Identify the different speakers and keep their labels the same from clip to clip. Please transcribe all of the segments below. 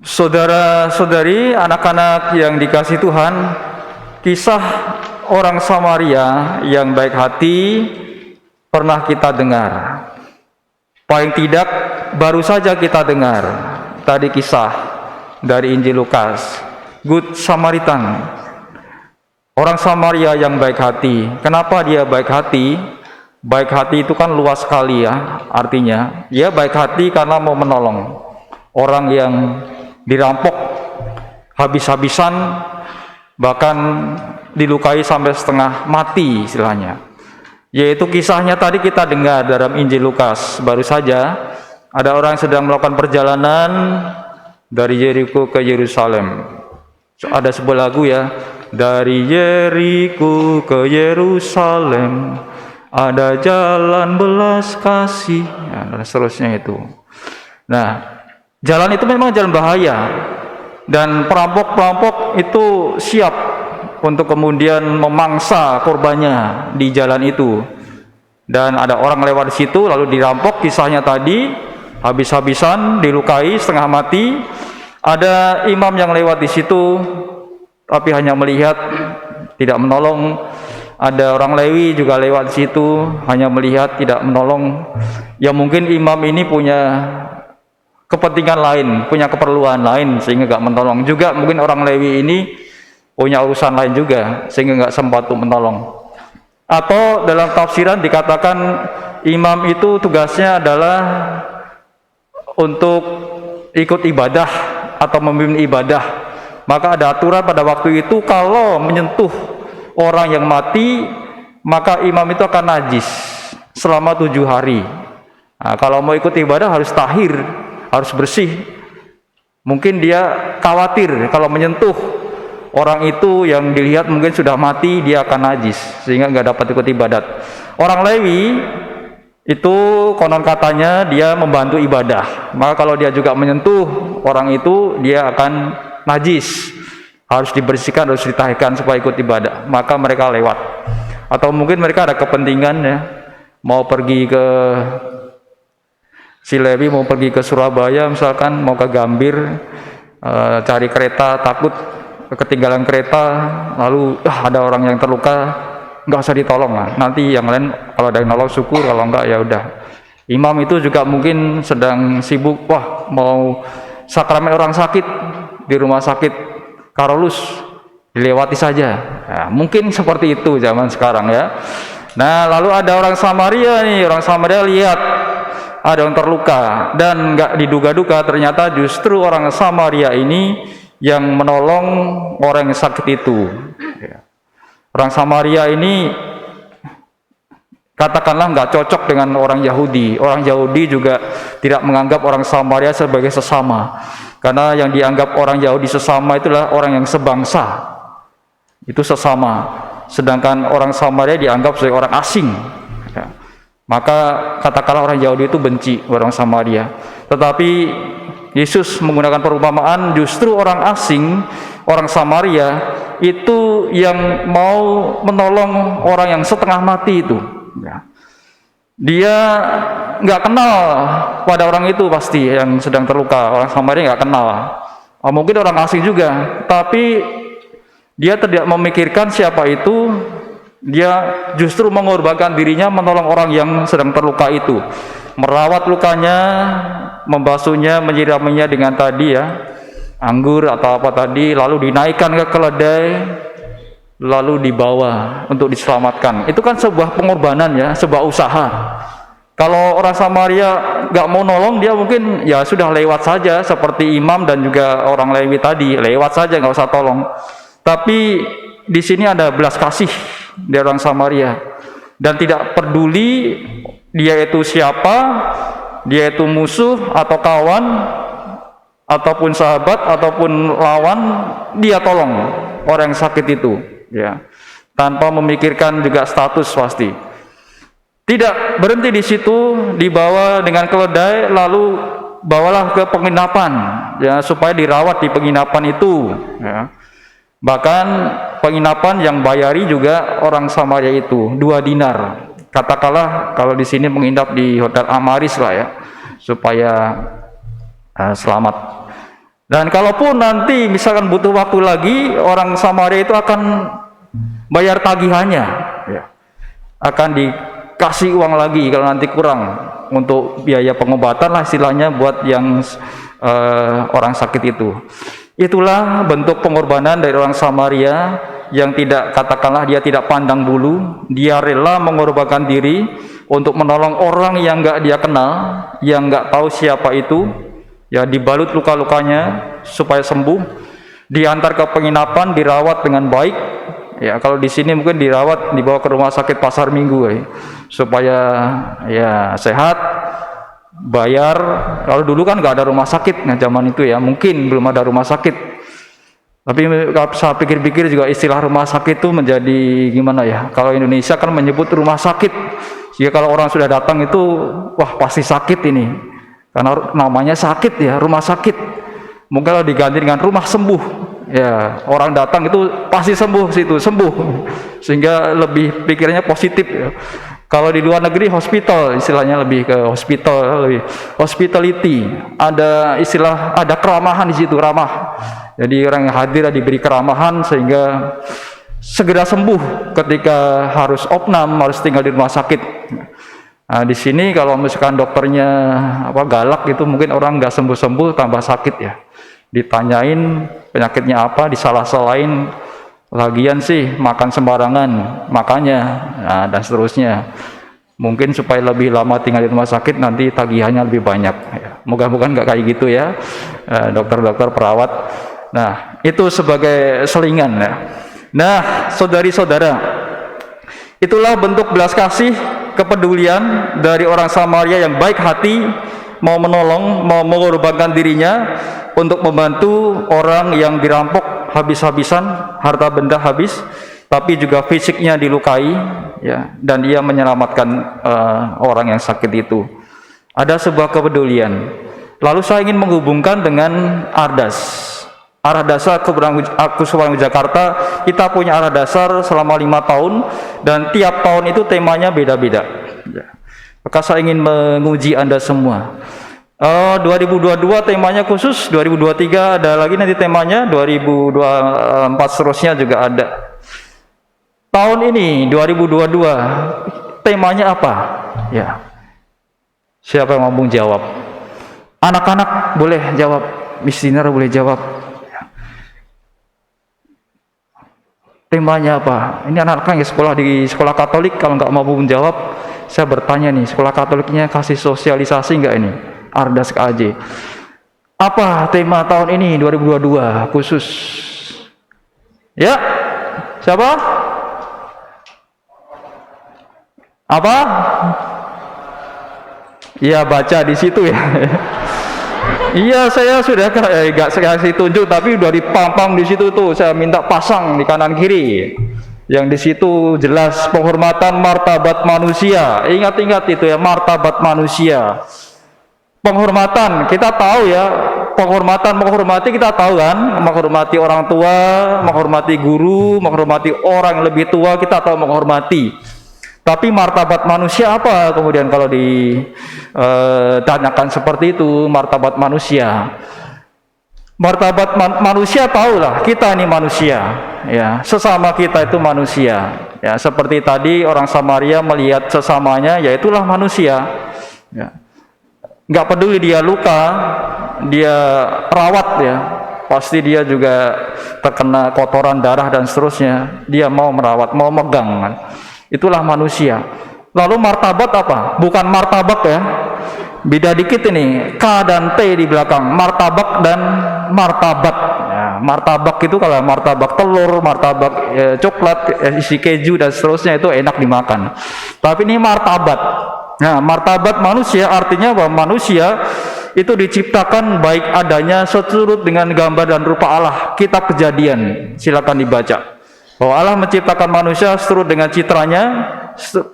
Speaker 1: Saudara-saudari, anak-anak yang dikasihi Tuhan, kisah orang Samaria yang baik hati pernah kita dengar. Paling tidak baru saja kita dengar tadi kisah dari Injil Lukas, Good Samaritan. Orang Samaria yang baik hati. Kenapa dia baik hati? Baik hati itu kan luas sekali ya, artinya dia baik hati karena mau menolong orang yang dirampok habis-habisan, bahkan dilukai sampai setengah mati istilahnya. Yaitu kisahnya tadi kita dengar dalam Injil Lukas. Baru saja ada orang yang sedang melakukan perjalanan dari Yeriko ke Yerusalem. Ada sebuah lagu ya, dari Yeriko ke Yerusalem ada jalan belas kasih, ya, dan seterusnya itu. Nah, jalan itu memang jalan bahaya, dan perampok-perampok itu siap untuk kemudian memangsa korbannya di jalan itu. Dan ada orang lewat di situ lalu dirampok, kisahnya tadi habis-habisan, dilukai setengah mati. Ada imam yang lewat di situ tapi hanya melihat, tidak menolong. Ada orang Lewi juga lewat di situ, hanya melihat, tidak menolong. Ya mungkin imam ini punya kepentingan lain, punya keperluan lain sehingga nggak menolong. Juga mungkin orang Lewi ini punya urusan lain juga sehingga nggak sempat untuk menolong. Atau dalam tafsiran dikatakan imam itu tugasnya adalah untuk ikut ibadah atau memimpin ibadah. Maka ada aturan pada waktu itu, kalau menyentuh orang yang mati, maka imam itu akan najis selama 7 hari. Nah, kalau mau ikut ibadah harus tahir, harus bersih. Mungkin dia khawatir kalau menyentuh orang itu yang dilihat mungkin sudah mati, dia akan najis sehingga nggak dapat ikut ibadat. Orang Lewi itu konon katanya dia membantu ibadah, maka kalau dia juga menyentuh orang itu, dia akan najis, harus dibersihkan, harus ditahirkan supaya ikut ibadah. Maka mereka lewat. Atau mungkin mereka ada kepentingan ya, mau pergi ke si Lewi, mau pergi ke Surabaya misalkan, mau ke Gambir, cari kereta, takut ketinggalan kereta, lalu ada orang yang terluka, nggak usah ditolong lah, nanti yang lain kalau ada yang nolong syukur, kalau enggak ya udah. Imam itu juga mungkin sedang sibuk, wah mau sakramen orang sakit di rumah sakit Karolus, dilewati saja. Nah, mungkin seperti itu zaman sekarang ya. Nah, lalu ada orang Samaria nih, orang Samaria lihat ada yang terluka, dan nggak diduga-duga ternyata justru orang Samaria ini yang menolong orang yang sakit itu. Orang Samaria ini katakanlah nggak cocok dengan orang Yahudi. Orang Yahudi juga tidak menganggap orang Samaria sebagai sesama, karena yang dianggap orang Yahudi sesama itulah orang yang sebangsa, itu sesama. Sedangkan orang Samaria dianggap sebagai orang asing. Maka katakanlah orang Yahudi itu benci orang Samaria. Tetapi Yesus menggunakan perumpamaan, justru orang asing, orang Samaria itu yang mau menolong orang yang setengah mati itu. Dia nggak kenal pada orang itu, pasti yang sedang terluka. Orang Samaria nggak kenal. Mungkin orang asing juga, tapi dia tidak memikirkan siapa itu. Dia justru mengorbankan dirinya menolong orang yang sedang terluka itu, merawat lukanya, membasuhnya, menyiraminya dengan tadi ya, anggur atau apa tadi, lalu dinaikkan ke keledai, lalu dibawa untuk diselamatkan. Itu kan sebuah pengorbanan ya, sebuah usaha. Kalau orang Samaria nggak mau nolong, dia mungkin ya sudah lewat saja, seperti imam dan juga orang Lewi tadi, lewat saja, nggak usah tolong. Tapi di sini ada belas kasih dari orang Samaria, dan tidak peduli dia itu siapa, dia itu musuh atau kawan ataupun sahabat ataupun lawan, dia tolong orang yang sakit itu ya, tanpa memikirkan juga status. Pasti tidak berhenti di situ, dibawa dengan keledai, lalu bawalah ke penginapan ya, supaya dirawat di penginapan itu ya. Bahkan penginapan yang bayari juga orang Samaria itu 2 dinar. Katakanlah kalau di sini menginap di Hotel Amaris lah ya, supaya selamat. Dan kalaupun nanti misalkan butuh waktu lagi, orang Samaria itu akan bayar tagihannya, ya. Akan dikasih uang lagi kalau nanti kurang untuk biaya pengobatan lah istilahnya buat yang orang sakit itu. Itulah bentuk pengorbanan dari orang Samaria yang tidak, katakanlah dia tidak pandang bulu, dia rela mengorbankan diri untuk menolong orang yang nggak dia kenal, yang nggak tahu siapa itu, ya, dibalut luka-lukanya supaya sembuh, diantar ke penginapan, dirawat dengan baik. Ya, kalau di sini mungkin dirawat, dibawa ke rumah sakit Pasar Minggu, ya, supaya ya sehat, bayar. Kalau dulu kan nggak ada rumah sakit, nah zaman itu ya mungkin belum ada rumah sakit. Tapi saya pikir-pikir juga istilah rumah sakit itu menjadi gimana ya? Kalau Indonesia kan menyebut rumah sakit, jika kalau orang sudah datang itu wah pasti sakit ini, karena namanya sakit ya, rumah sakit. Mungkin kalau diganti dengan rumah sembuh, ya orang datang itu pasti sembuh situ, sembuh, sehingga lebih pikirnya positif ya. Kalau di luar negeri hospital, istilahnya lebih ke hospital, lebih hospitality, ada istilah, ada keramahan di situ, ramah. Jadi orang yang hadir diberi keramahan sehingga segera sembuh ketika harus opnam, harus tinggal di rumah sakit. Nah, di sini kalau misalkan dokternya galak itu mungkin orang nggak sembuh-sembuh tambah sakit ya. Ditanyain penyakitnya apa, disalah-salahin, lagian sih makan sembarangan makanya, nah, dan seterusnya. Mungkin supaya lebih lama tinggal di rumah sakit nanti tagihannya lebih banyak. Moga-moga nggak kayak gitu ya, dokter-dokter, perawat. Nah, itu sebagai selingan ya. Nah, saudari-saudara, itulah bentuk belas kasih, kepedulian dari orang Samaria yang baik hati, mau menolong, mau mengorbankan dirinya untuk membantu orang yang dirampok habis-habisan, harta benda habis, tapi juga fisiknya dilukai, ya, dan dia menyelamatkan orang yang sakit itu. Ada sebuah kepedulian. Lalu saya ingin menghubungkan dengan Ardas. Arah dasar Kusuma Jakarta, kita punya arah dasar selama 5 tahun dan tiap tahun itu temanya beda-beda. Maka saya ingin menguji Anda semua. 2022 temanya khusus, 2023 ada lagi nanti temanya, 2024 seterusnya juga ada. Tahun ini 2022 temanya apa? Ya. Siapa yang mampu jawab? Anak-anak boleh jawab, misioner boleh jawab. Temanya apa? Ini anak-anak yang sekolah di sekolah Katolik, kalau nggak mampu menjawab, saya bertanya nih, sekolah Katoliknya kasih sosialisasi nggak ini? Ardas KAJ. Apa tema tahun ini 2022 khusus? Ya, siapa? Apa? Iya, baca di situ ya. Iya, saya sudah nggak saya kasih tunjuk, tapi udah dipampang di situ tuh. Saya minta pasang di kanan kiri. Yang di situ jelas penghormatan martabat manusia. Ingat-ingat itu ya, martabat manusia. Penghormatan, kita tahu ya, menghormati kita tahu kan, menghormati orang tua, menghormati guru, menghormati orang yang lebih tua, kita tahu menghormati. Tapi martabat manusia apa kemudian kalau ditanyakan seperti itu, martabat manusia. Martabat manusia tahulah, kita ini manusia, ya, sesama kita itu manusia. Ya, seperti tadi orang Samaria melihat sesamanya, ya itulah manusia. Ya. Nggak peduli dia luka, dia rawat ya, pasti dia juga terkena kotoran, darah dan seterusnya. Dia mau merawat, mau megang kan. Itulah manusia. Lalu martabat apa? Bukan martabak ya. Beda dikit ini, K dan T di belakang. Martabak dan martabat. Ya, martabak itu kalau martabak telur, martabak coklat, isi keju dan seterusnya itu enak dimakan. Tapi ini martabat. Nah, martabat manusia artinya bahwa manusia itu diciptakan baik adanya seturut dengan gambar dan rupa Allah. Kitab Kejadian, silakan dibaca. Bahwa Allah menciptakan manusia seturut dengan citranya,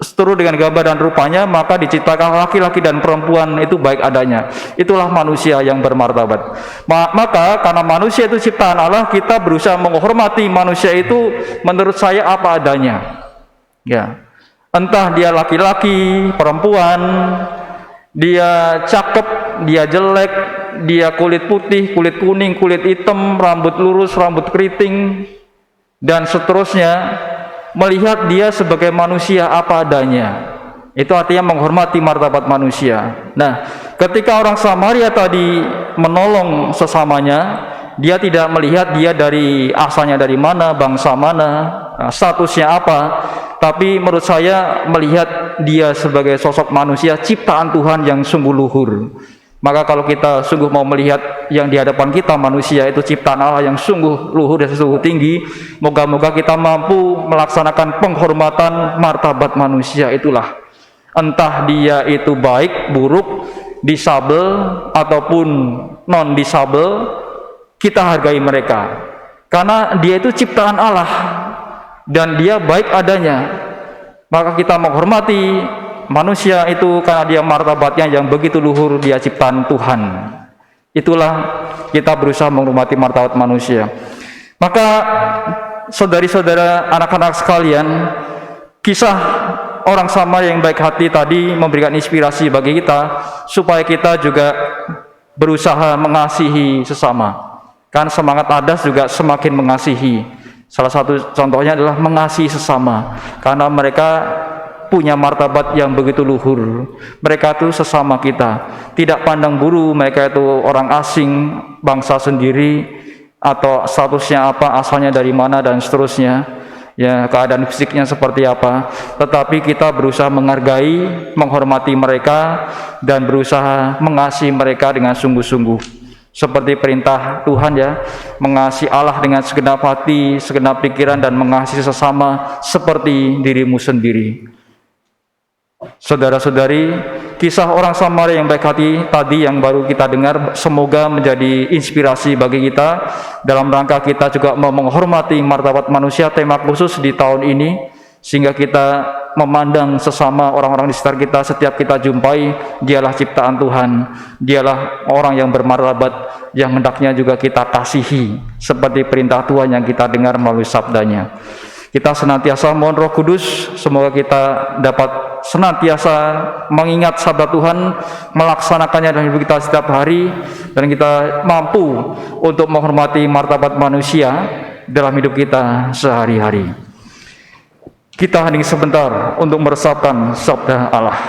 Speaker 1: seturut dengan gambar dan rupanya, maka diciptakan laki-laki dan perempuan itu baik adanya. Itulah manusia yang bermartabat. Maka karena manusia itu ciptaan Allah, kita berusaha menghormati manusia itu menurut saya apa adanya. Ya. Entah dia laki-laki, perempuan, dia cakep, dia jelek, dia kulit putih, kulit kuning, kulit hitam, rambut lurus, rambut keriting, dan seterusnya, melihat dia sebagai manusia apa adanya. Itu artinya menghormati martabat manusia. Nah, ketika orang Samaria tadi menolong sesamanya, dia tidak melihat dia dari asalnya dari mana, bangsa mana, statusnya apa, tapi menurut saya melihat dia sebagai sosok manusia ciptaan Tuhan yang sungguh luhur. Maka kalau kita sungguh mau melihat yang di hadapan kita manusia itu ciptaan Allah yang sungguh luhur dan sungguh tinggi, moga-moga kita mampu melaksanakan penghormatan martabat manusia itulah. Entah dia itu baik, buruk, disabel ataupun non disabel, kita hargai mereka karena dia itu ciptaan Allah dan dia baik adanya. Maka kita menghormati manusia itu karena dia martabatnya yang begitu luhur, dia ciptaan Tuhan. Itulah kita berusaha menghormati martabat manusia. Maka saudari-saudara, anak-anak sekalian, kisah orang Samaria yang baik hati tadi memberikan inspirasi bagi kita supaya kita juga berusaha mengasihi sesama. Kan semangat Adas juga semakin mengasihi. Salah satu contohnya adalah mengasihi sesama, karena mereka punya martabat yang begitu luhur. Mereka itu sesama kita, tidak pandang bulu mereka itu orang asing, bangsa sendiri, atau statusnya apa, asalnya dari mana, dan seterusnya. Ya, keadaan fisiknya seperti apa, tetapi kita berusaha menghargai, menghormati mereka, dan berusaha mengasihi mereka dengan sungguh-sungguh. Seperti perintah Tuhan ya, mengasihi Allah dengan segenap hati, segenap pikiran, dan mengasihi sesama seperti dirimu sendiri. Saudara-saudari, kisah orang Samaria yang baik hati tadi yang baru kita dengar semoga menjadi inspirasi bagi kita dalam rangka kita juga menghormati martabat manusia, tema khusus di tahun ini, sehingga kita memandang sesama orang-orang di sekitar kita, setiap kita jumpai dialah ciptaan Tuhan, dialah orang yang bermartabat yang hendaknya juga kita kasihi seperti perintah Tuhan yang kita dengar melalui sabdanya. Kita senantiasa mohon Roh Kudus, semoga kita dapat senantiasa mengingat sabda Tuhan, melaksanakannya dalam hidup kita setiap hari, dan kita mampu untuk menghormati martabat manusia dalam hidup kita sehari-hari. Kita hening sebentar untuk meresapkan sabda Allah.